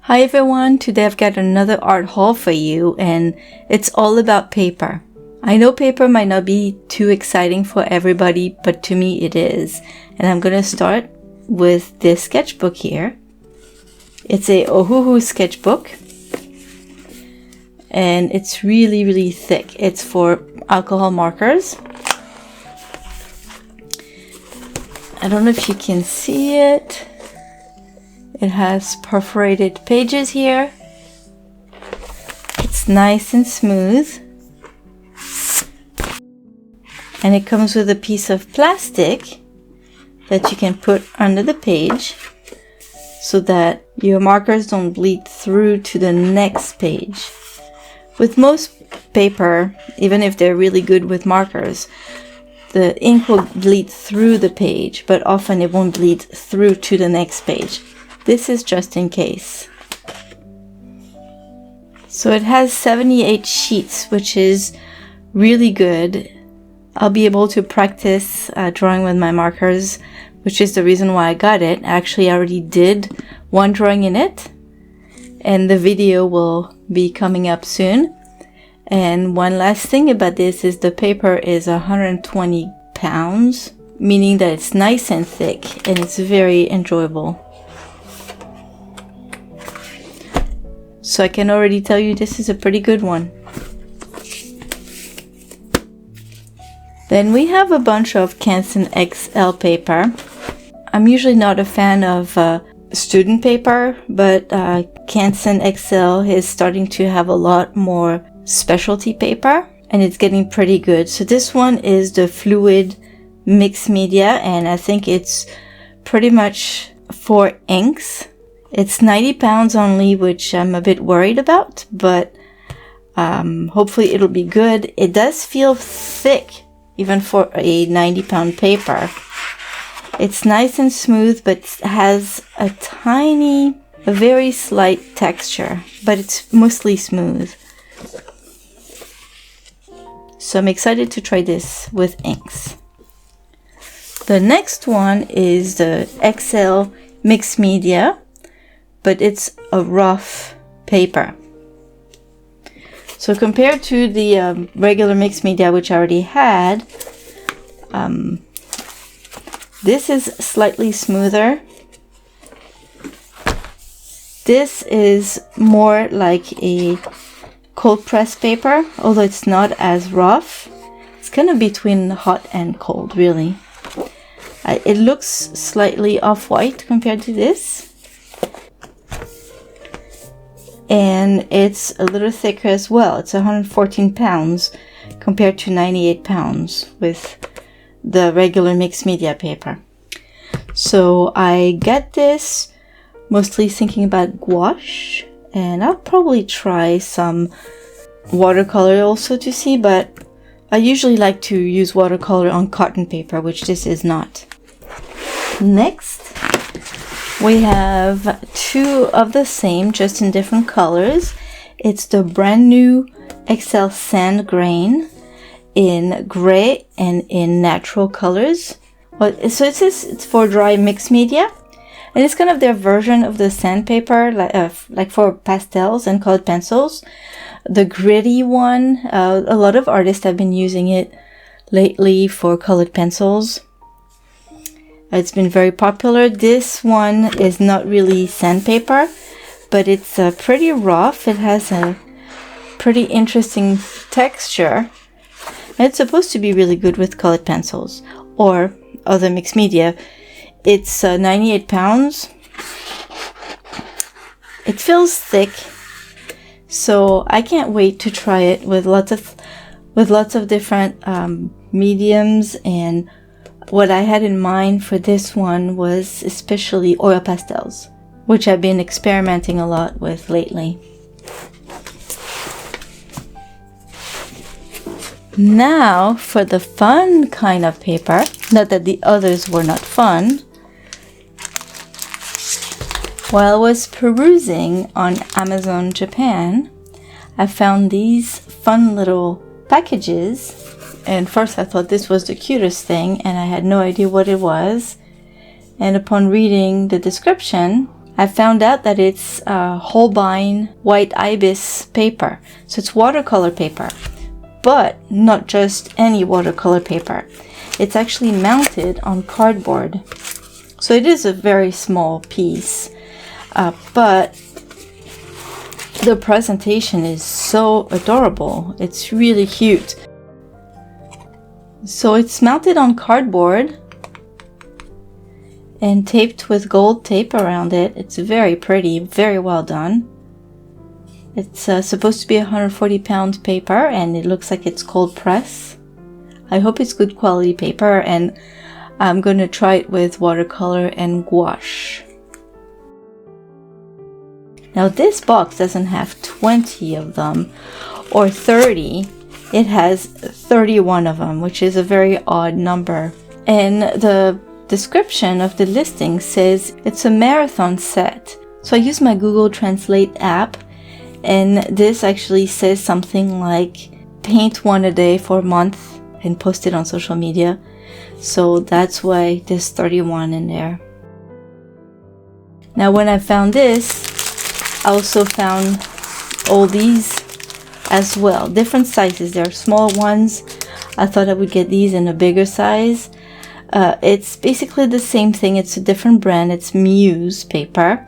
Hi everyone, today I've got another art haul for you and it's all about paper. I know paper might not be too exciting for everybody, but to me it is. And I'm going to start with this sketchbook here. It's a Ohuhu sketchbook and it's really thick. It's for alcohol markers. I don't know if you can see it. It has perforated pages here. It's nice and smooth. And it comes with a piece of plastic that you can put under the page so that your markers don't bleed through to the next page. With most paper, even if they're really good with markers, the ink will bleed through the page, but often it won't bleed through to the next page. This is just in case. So it has 78 sheets, which is really good. I'll be able to practice drawing with my markers, which is the reason why I got it. Actually, I already did one drawing in it, and the video will be coming up soon. And one last thing about this is the paper is 120 pounds, meaning that it's nice and thick and it's very enjoyable. So I can already tell you this is a pretty good one. Then we have a bunch of Canson XL paper. I'm usually not a fan of student paper, but Canson XL is starting to have a lot more specialty paper and it's getting pretty good. So this one is the fluid mixed media and I think it's pretty much for inks. It's 90 pounds only, which I'm a bit worried about, but hopefully it'll be good. It does feel thick, even for a 90-pound paper. It's nice and smooth, but it has a very slight texture, but it's mostly smooth. So I'm excited to try this with inks. The next one is the XL Mixed Media, but it's a rough paper. So compared to the regular mixed media, which I already had, this is slightly smoother. This is more like a cold press paper, although it's not as rough. It's kind of between hot and cold, really. It looks slightly off-white compared to this. And it's a little thicker as well. It's 114 pounds compared to 98 pounds with the regular mixed media paper. So I get this mostly thinking about gouache, and I'll probably try some watercolor also to see, but I usually like to use watercolor on cotton paper, which this is not. Next, we have two of the same, just in different colors. It's the brand new XL Sand Grain in gray and in natural colors. So it says it's for dry mixed media, and it's kind of their version of the sandpaper, like for pastels and colored pencils. The gritty one, a lot of artists have been using it lately for colored pencils. It's been very popular. This one is not really sandpaper, but it's pretty rough. It has a pretty interesting texture. And it's supposed to be really good with colored pencils or other mixed media. It's 98 pounds. It feels thick, so I can't wait to try it with lots of different mediums. And what I had in mind for this one was especially oil pastels, which I've been experimenting a lot with lately. Now for the fun kind of paper, not that the others were not fun. While I was perusing on Amazon Japan, I found these fun little packages. And first I thought this was the cutest thing and I had no idea what it was. And upon reading the description, I found out that it's Holbein white ibis paper. So it's watercolor paper, but not just any watercolor paper. It's actually mounted on cardboard. So it is a very small piece, but the presentation is so adorable. It's really cute. So it's mounted on cardboard and taped with gold tape around it. It's very pretty, very well done. It's supposed to be 140-pound paper, and it looks like it's cold press. I hope it's good quality paper, and I'm going to try it with watercolor and gouache. Now this box doesn't have 20 of them or 30. It has 31 of them, which is a very odd number. And the description of the listing says it's a marathon set. So I use my Google Translate app, and this actually says something like paint one a day for a month and post it on social media. So that's why there's 31 in there. Now when I found this, I also found all these as well, different sizes. There are small ones. I thought I would get these in a bigger size. It's basically the same thing. It's a different brand. It's Muse paper.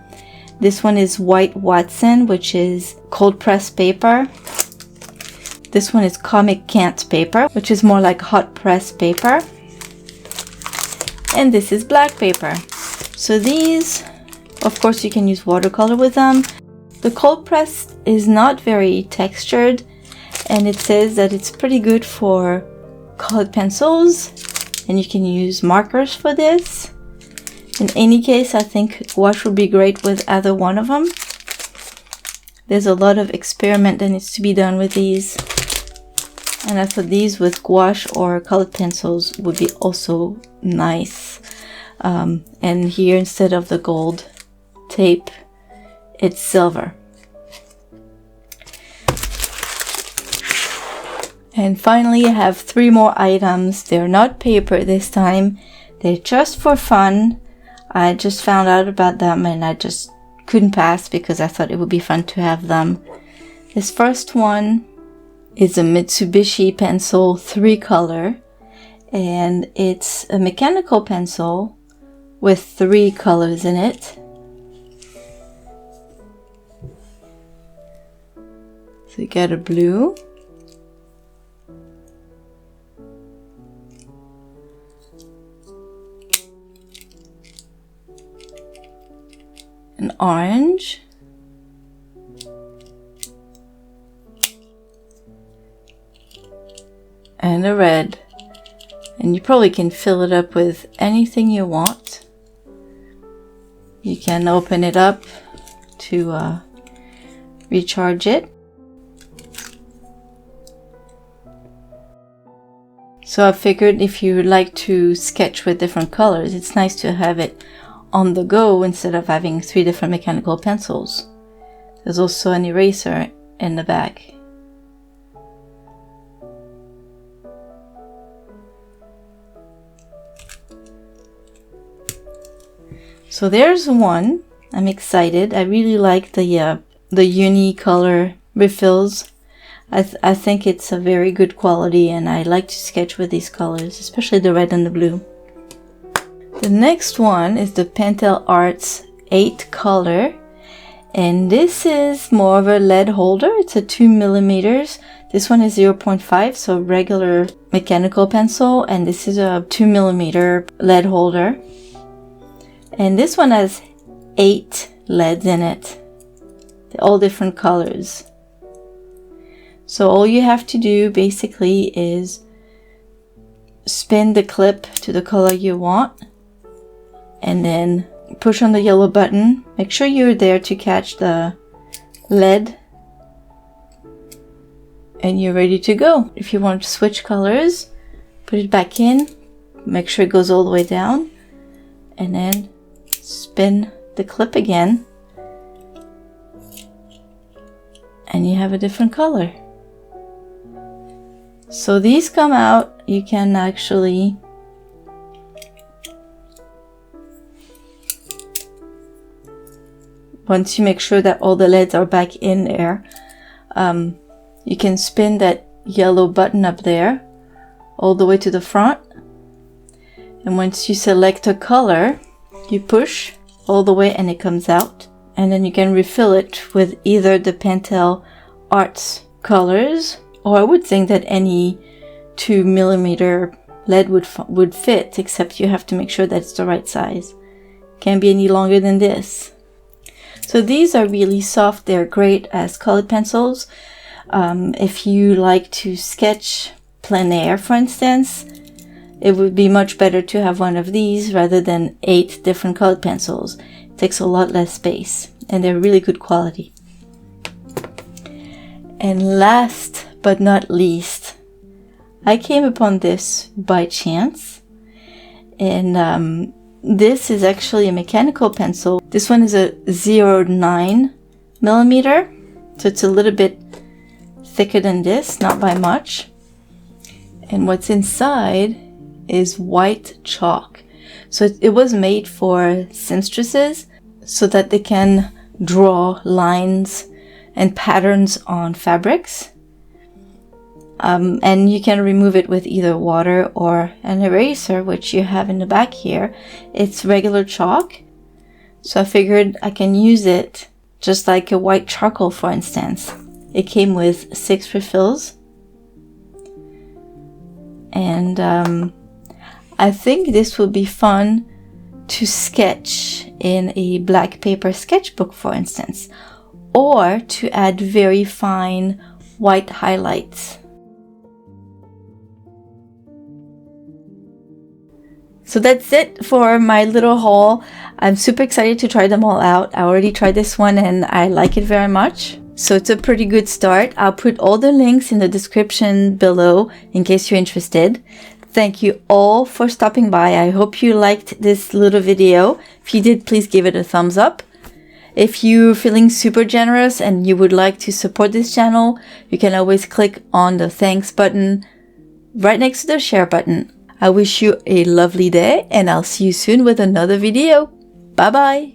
This one is White Watson, which is cold press paper. This one is Comic Cant paper, which is more like hot press paper. And this is black paper. So these, of course, you can use watercolor with them. The cold press is not very textured, and it says that it's pretty good for colored pencils, and you can use markers for this. In any case, I think gouache would be great with either one of them. There's a lot of experiment that needs to be done with these, and I thought these with gouache or colored pencils would be also nice. And here, instead of the gold tape, it's silver. And finally, I have 3 more items. They're not paper this time. They're just for fun. I just found out about them and I just couldn't pass because I thought it would be fun to have them. This first one is a Mitsubishi pencil 3-color, and it's a mechanical pencil with 3 colors in it. So you get a blue, an orange, and a red. And you probably can fill it up with anything you want. You can open it up to recharge it. So I figured if you like to sketch with different colors, it's nice to have it on the go instead of having 3 different mechanical pencils. There's also an eraser in the back. So there's one. I'm excited. I really like the unicolor refills. I think it's a very good quality, and I like to sketch with these colors, especially the red and the blue. The next one is the Pentel Arts 8 color, and this is more of a lead holder. It's a 2mm. This one is 0.5, so regular mechanical pencil, and this is a 2mm lead holder. And this one has 8 leads in it. They're all different colors. So all you have to do basically is spin the clip to the color you want, and then push on the yellow button. Make sure you're there to catch the lead, and you're ready to go. If you want to switch colors, put it back in, make sure it goes all the way down, and then spin the clip again, and you have a different color. So these come out, you can actually once you make sure that all the leads are back in there, you can spin that yellow button up there all the way to the front. And once you select a color, you push all the way and it comes out. And then you can refill it with either the Pentel Arts colors, or I would think that any 2mm lead would fit, except you have to make sure that it's the right size. Can't be any longer than this. So these are really soft. They're great as colored pencils. If you like to sketch plein air, for instance, it would be much better to have one of these rather than 8 different colored pencils. It takes a lot less space, and they're really good quality. And last but not least, I came upon this by chance, and this is actually a mechanical pencil. This one is a 0.9 millimeter, so it's a little bit thicker than this, not by much. And what's inside is white chalk. So it was made for seamstresses so that they can draw lines and patterns on fabrics. And you can remove it with either water or an eraser, which you have in the back here. It's regular chalk, so I figured I can use it just like a white charcoal, for instance. It came with 6 refills, and I think this will be fun to sketch in a black paper sketchbook, for instance, or to add very fine white highlights. So that's it for my little haul. I'm super excited to try them all out. I already tried this one and I like it very much. So it's a pretty good start. I'll put all the links in the description below in case you're interested. Thank you all for stopping by. I hope you liked this little video. If you did, please give it a thumbs up. If you're feeling super generous and you would like to support this channel, you can always click on the thanks button right next to the share button. I wish you a lovely day, and I'll see you soon with another video. Bye bye!